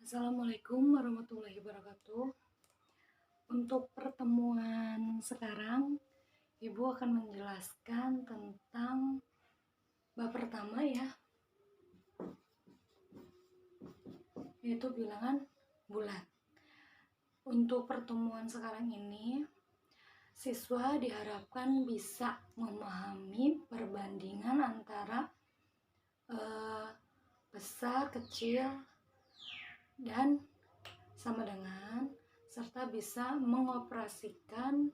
Assalamualaikum warahmatullahi wabarakatuh. Untuk pertemuan sekarang, Ibu akan menjelaskan tentang bab pertama ya, yaitu bilangan bulat. Untuk pertemuan sekarang ini, siswa diharapkan bisa memahami perbandingan antara besar, kecil, dan sama dengan, serta bisa mengoperasikan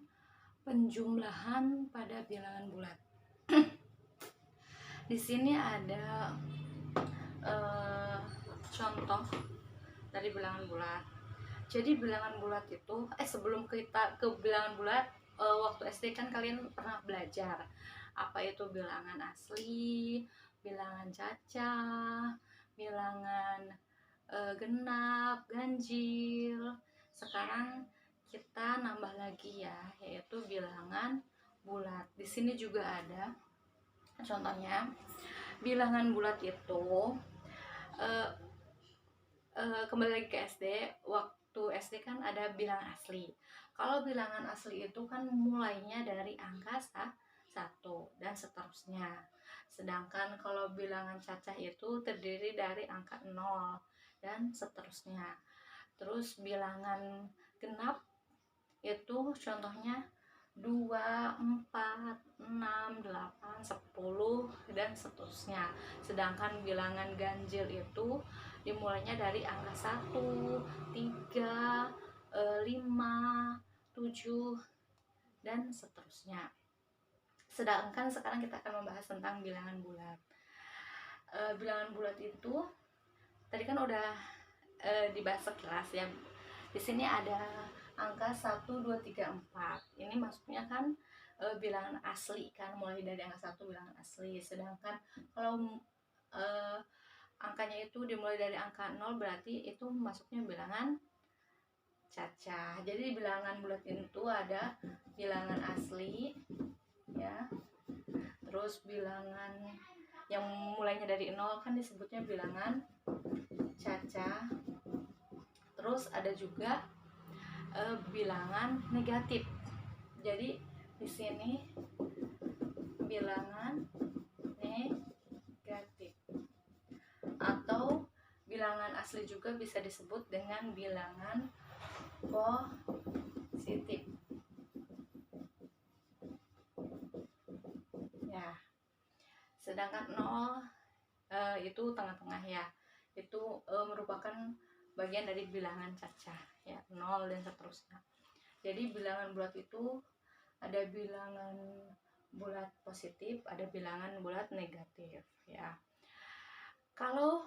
penjumlahan pada bilangan bulat. Di sini ada contoh dari bilangan bulat. Jadi bilangan bulat itu, sebelum kita ke bilangan bulat, waktu SD kan kalian pernah belajar apa itu bilangan asli, bilangan cacah, bilangan genap, ganjil. Sekarang kita nambah lagi ya, yaitu bilangan bulat. Di sini juga ada contohnya. Bilangan bulat itu kembali lagi ke SD. Waktu SD kan ada bilangan asli. Kalau bilangan asli itu kan mulainya dari angka 1 dan seterusnya. Sedangkan kalau bilangan cacah itu terdiri dari angka 0 dan seterusnya. Terus bilangan genap itu contohnya 2, 4, 6, 8, 10 dan seterusnya. Sedangkan bilangan ganjil itu dimulainya dari angka 1, 3, 5, 7 dan seterusnya. Sedangkan sekarang kita akan membahas tentang bilangan bulat. Bilangan bulat itu tadi kan udah dibahas sekilas ya. Di sini ada angka 1, 2, 3, 4. Ini maksudnya kan bilangan asli kan, mulai dari angka 1 bilangan asli. Sedangkan kalau angkanya itu dimulai dari angka 0, berarti itu masuknya bilangan cacah. Jadi bilangan bulat itu ada bilangan asli ya. Terus bilangan yang mulainya dari 0 kan disebutnya bilangan cacah. Terus ada juga bilangan negatif. Jadi di sini bilangan negatif, atau bilangan asli juga bisa disebut dengan bilangan positif. Ya. Sedangkan 0 itu tengah-tengah ya. Itu merupakan bagian dari bilangan cacah ya, 0 dan seterusnya. Jadi bilangan bulat itu ada bilangan bulat positif, ada bilangan bulat negatif ya. Kalau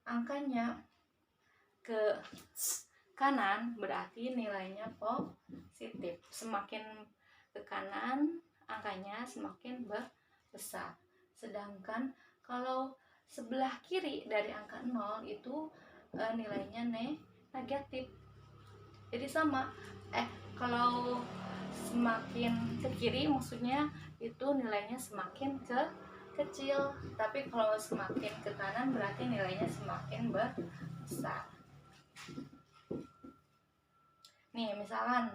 angkanya ke kanan berarti nilainya positif. Semakin ke kanan angkanya semakin besar. Sedangkan kalau sebelah kiri dari angka 0 itu nilainya negatif. Jadi sama, kalau semakin ke kiri maksudnya itu nilainya semakin kecil, tapi kalau semakin ke kanan berarti nilainya semakin besar. Nih misalkan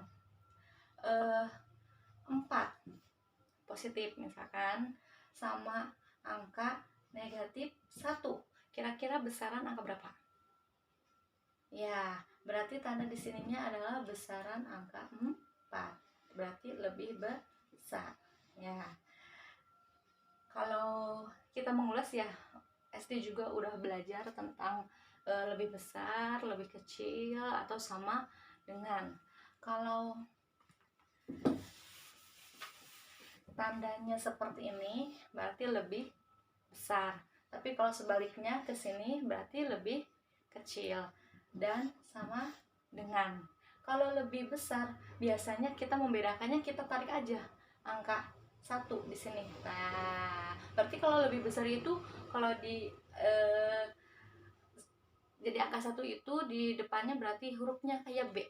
4 positif misalkan sama angka negatif 1, kira-kira besaran angka berapa? Ya, berarti tanda di sininya adalah besaran angka 4, berarti lebih besar ya. Kalau kita mengulas ya, SD juga udah belajar tentang lebih besar, lebih kecil, atau sama dengan. Kalau tandanya seperti ini berarti lebih besar, tapi kalau sebaliknya ke sini berarti lebih kecil dan sama dengan. Kalau lebih besar biasanya kita membedakannya, kita tarik aja angka 1 di sini. Nah, berarti kalau lebih besar itu kalau di jadi angka 1 itu di depannya berarti hurufnya kayak B,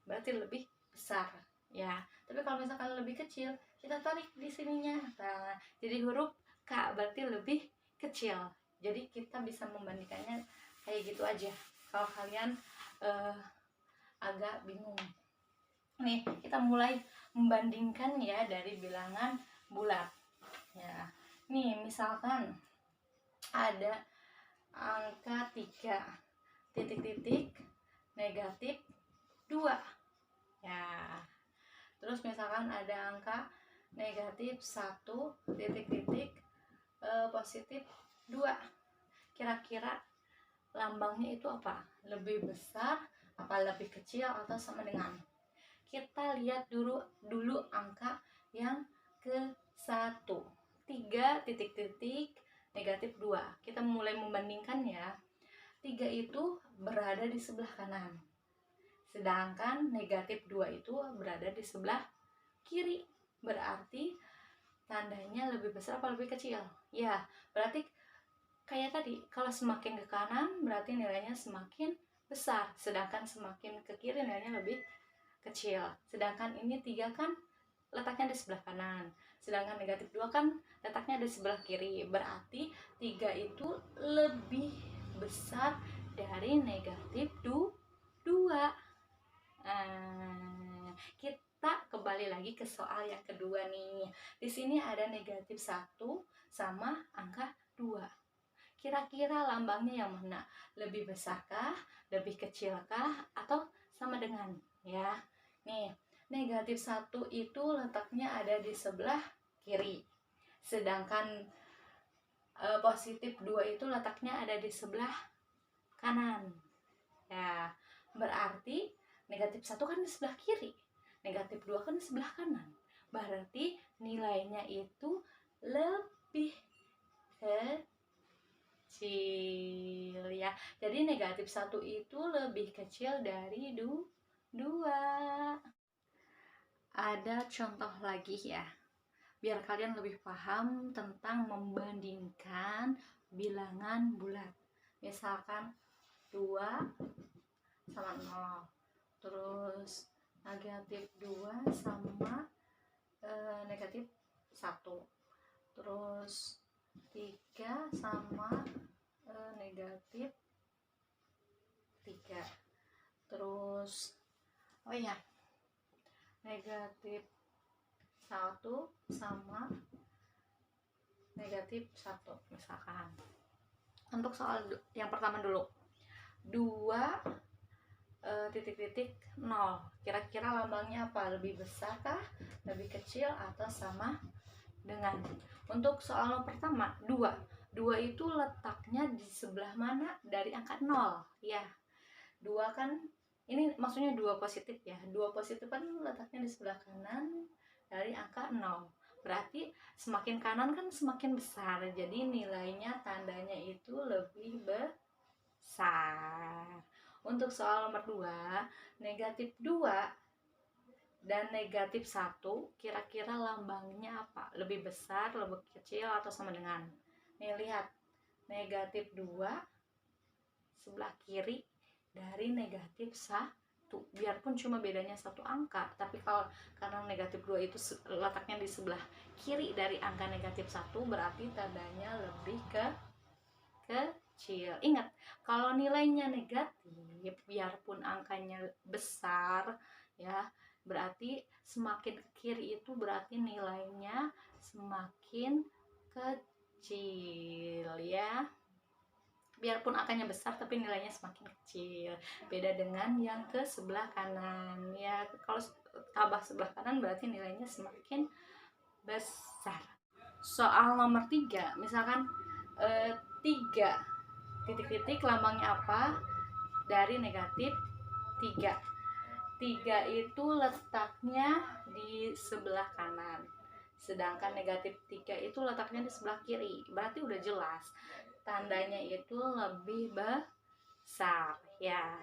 berarti lebih besar ya. Tapi kalau misalkan lebih kecil, kita tarik di sininya. Nah, jadi huruf K berarti lebih kecil. Jadi kita bisa membandingkannya kayak gitu aja. kalau kalian agak bingung. Nih, kita mulai membandingkan ya dari bilangan bulat. Ya. Nih, misalkan ada angka 3 titik-titik negatif 2. Ya. Terus misalkan ada angka negatif 1 titik-titik positif 2. Kira-kira lambangnya itu apa? Lebih besar, apa lebih kecil, atau sama dengan? Kita lihat dulu angka yang ke-1. 3 titik-titik negatif 2. Kita mulai membandingkan ya. 3 itu berada di sebelah kanan. Sedangkan negatif 2 itu berada di sebelah kiri. Berarti tandanya lebih besar apa lebih kecil? Ya, berarti kayak tadi, kalau semakin ke kanan berarti nilainya semakin besar, sedangkan semakin ke kiri nilainya lebih kecil. Sedangkan ini 3 kan letaknya di sebelah kanan, sedangkan negatif 2 kan letaknya di sebelah kiri. Berarti 3 itu lebih besar dari negatif 2. Kita kembali lagi ke soal yang kedua nih. Di sini ada negatif 1 sama angka 2. Kira-kira lambangnya yang mana? Lebih besarkah, lebih kecilkah, atau sama dengan? Ya. Nih, negatif 1 itu letaknya ada di sebelah kiri. Sedangkan positif 2 itu letaknya ada di sebelah kanan. Ya, berarti negatif 1 kan di sebelah kiri, negatif 2 kan di sebelah kanan. Berarti nilainya itu lebih kecil ya. Jadi negatif 1 itu lebih kecil dari 2. Ada contoh lagi ya, biar kalian lebih paham tentang membandingkan bilangan bulat. Misalkan 2 sama 0, terus negatif 2 sama negatif 1, terus 3 sama negatif 3, terus negatif 1 sama negatif 1 misalkan. Untuk soal yang pertama dulu, 2 titik-titik 0. Kira-kira lambangnya apa? Lebih besarkah, lebih kecil, atau sama dengan? Untuk soal yang pertama, 2 itu letaknya di sebelah mana dari angka 0? Ya, 2 kan ini maksudnya 2 positif ya. 2 positif kan letaknya di sebelah kanan dari angka 0. Berarti semakin kanan kan semakin besar. Jadi nilainya tandanya itu lebih besar. Untuk soal nomor 2, negatif 2 dan negatif 1, kira-kira lambangnya apa? Lebih besar, lebih kecil, atau sama dengan? Nih lihat, negatif 2 sebelah kiri dari negatif 1. Biarpun cuma bedanya 1 angka, tapi kalau karena negatif 2 itu letaknya di sebelah kiri dari angka negatif 1, berarti tandanya lebih kecil. Ingat, kalau nilainya negatif, biarpun angkanya besar ya, berarti semakin ke kiri itu berarti nilainya semakin kecil ya. Biarpun angkanya besar tapi nilainya semakin kecil. Beda dengan yang ke sebelah kanan ya. Kalau tambah sebelah kanan berarti nilainya semakin besar. Soal nomor 3, misalkan 3 titik-titik lambangnya apa dari negatif 3. 3 itu letaknya di sebelah kanan, sedangkan negatif 3 itu letaknya di sebelah kiri. Berarti udah jelas tandanya itu lebih besar ya.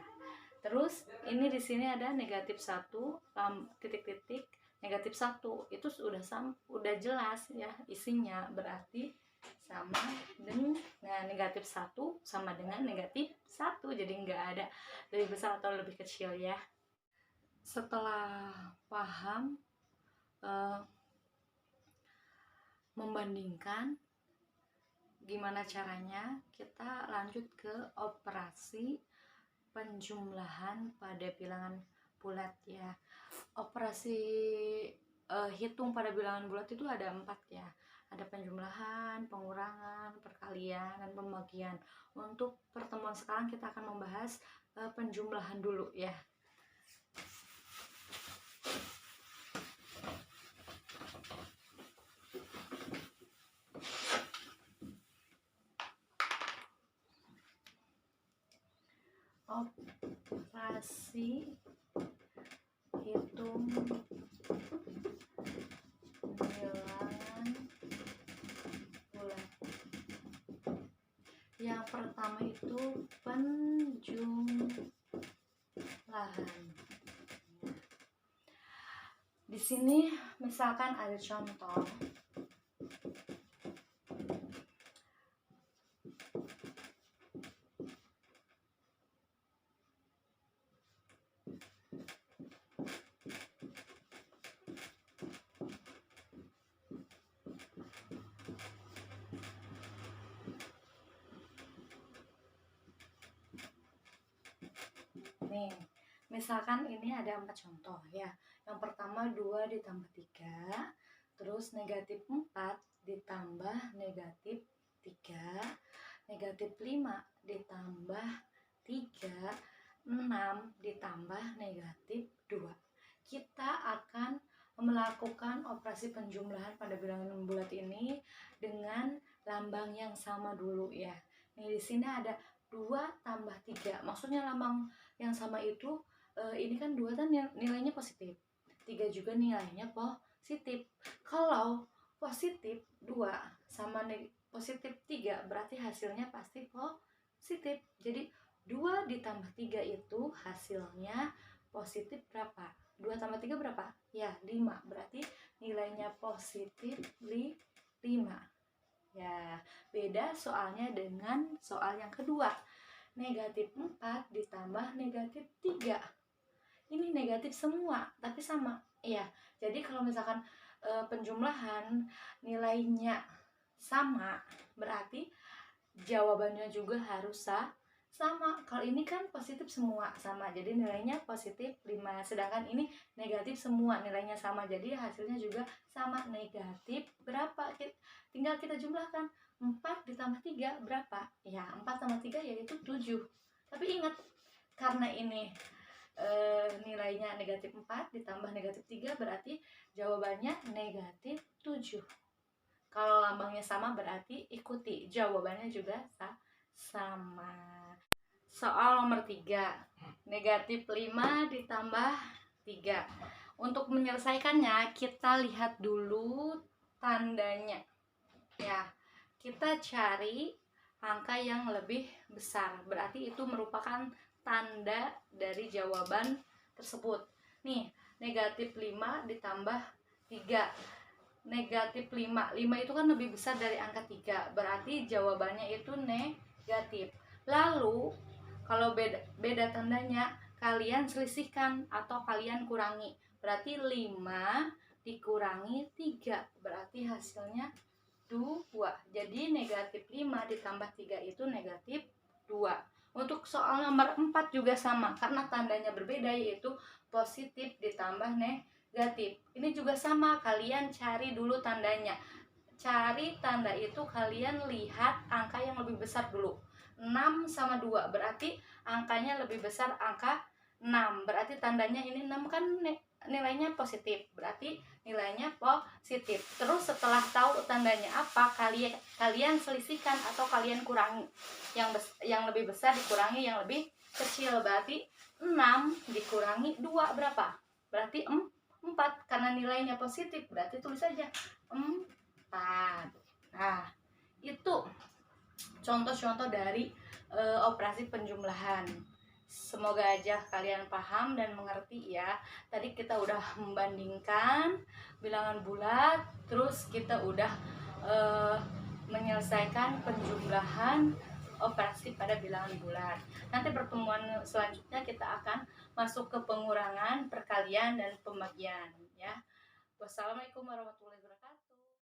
Terus ini di sini ada negatif 1 titik-titik negatif 1, itu udah jelas ya isinya. Berarti sama dengan negatif 1 sama dengan negatif 1, jadi nggak ada lebih besar atau lebih kecil ya. Setelah paham membandingkan gimana caranya, kita lanjut ke operasi penjumlahan pada bilangan bulat ya. Operasi hitung pada bilangan bulat itu ada 4 ya. Ada penjumlahan, pengurangan, perkalian, dan pembagian. Untuk pertemuan sekarang kita akan membahas penjumlahan dulu ya. Operasi hitung bilangan bulat. Yang pertama itu penjumlahan. Di sini misalkan ada contoh. Nih, misalkan ini ada 4 contoh ya. Yang pertama 2 ditambah 3, terus negatif 4 ditambah negatif 3, negatif 5 ditambah 3, 6 ditambah negatif 2. Kita akan melakukan operasi penjumlahan pada bilangan bulat ini dengan lambang yang sama dulu ya. Nih di sini ada 2 tambah 3. Maksudnya lambang yang sama itu ini kan 2 kan nilainya positif, 3 juga nilainya positif. Kalau positif 2 sama positif 3 berarti hasilnya pasti positif. Jadi 2 ditambah 3 itu hasilnya positif berapa? 2 tambah 3 berapa? Ya 5, berarti nilainya positif 5. Ya, beda soalnya dengan soal yang kedua. Negatif 4 ditambah negatif 3. Ini negatif semua, tapi sama. Iya, jadi kalau misalkan penjumlahan nilainya sama, berarti jawabannya juga harus sama. Kalau ini kan positif semua sama, jadi nilainya positif 5. Sedangkan ini negatif semua, nilainya sama, jadi hasilnya juga sama, negatif berapa? Tinggal kita jumlahkan. 4 ditambah 3 berapa? Ya 4 tambah 3 yaitu 7. Tapi ingat, karena ini nilainya negatif 4 ditambah negatif 3 berarti jawabannya negatif 7. Kalau lambangnya sama berarti ikuti, jawabannya juga sama. Soal nomor 3, negatif 5 ditambah 3. Untuk menyelesaikannya kita lihat dulu tandanya ya. Kita cari angka yang lebih besar, berarti itu merupakan tanda dari jawaban tersebut. Nih, negatif 5 ditambah 3. Negatif 5 itu kan lebih besar dari angka 3, berarti jawabannya itu negatif. Lalu kalau beda tandanya, kalian selisihkan atau kalian kurangi. Berarti 5 dikurangi 3, berarti hasilnya 2. Jadi negatif 5 ditambah 3 itu negatif 2. Untuk soal nomor 4 juga sama, karena tandanya berbeda, yaitu positif ditambah negatif. Ini juga sama, kalian cari dulu tandanya. Cari tanda itu kalian lihat angka yang lebih besar dulu. 6 sama 2 berarti angkanya lebih besar angka 6. Berarti tandanya ini 6 kan nilainya positif, berarti nilainya positif. Terus setelah tahu tandanya apa, kalian selisihkan atau kalian kurangi. Yang lebih besar dikurangi yang lebih kecil, berarti 6 dikurangi 2 berapa? Berarti 4. Karena nilainya positif berarti tulis saja 4. Nah, itu contoh-contoh dari operasi penjumlahan. Semoga aja kalian paham dan mengerti ya. Tadi kita udah membandingkan bilangan bulat, terus kita udah menyelesaikan penjumlahan operasi pada bilangan bulat. Nanti pertemuan selanjutnya kita akan masuk ke pengurangan, perkalian, dan pembagian ya. Wassalamualaikum warahmatullahi wabarakatuh.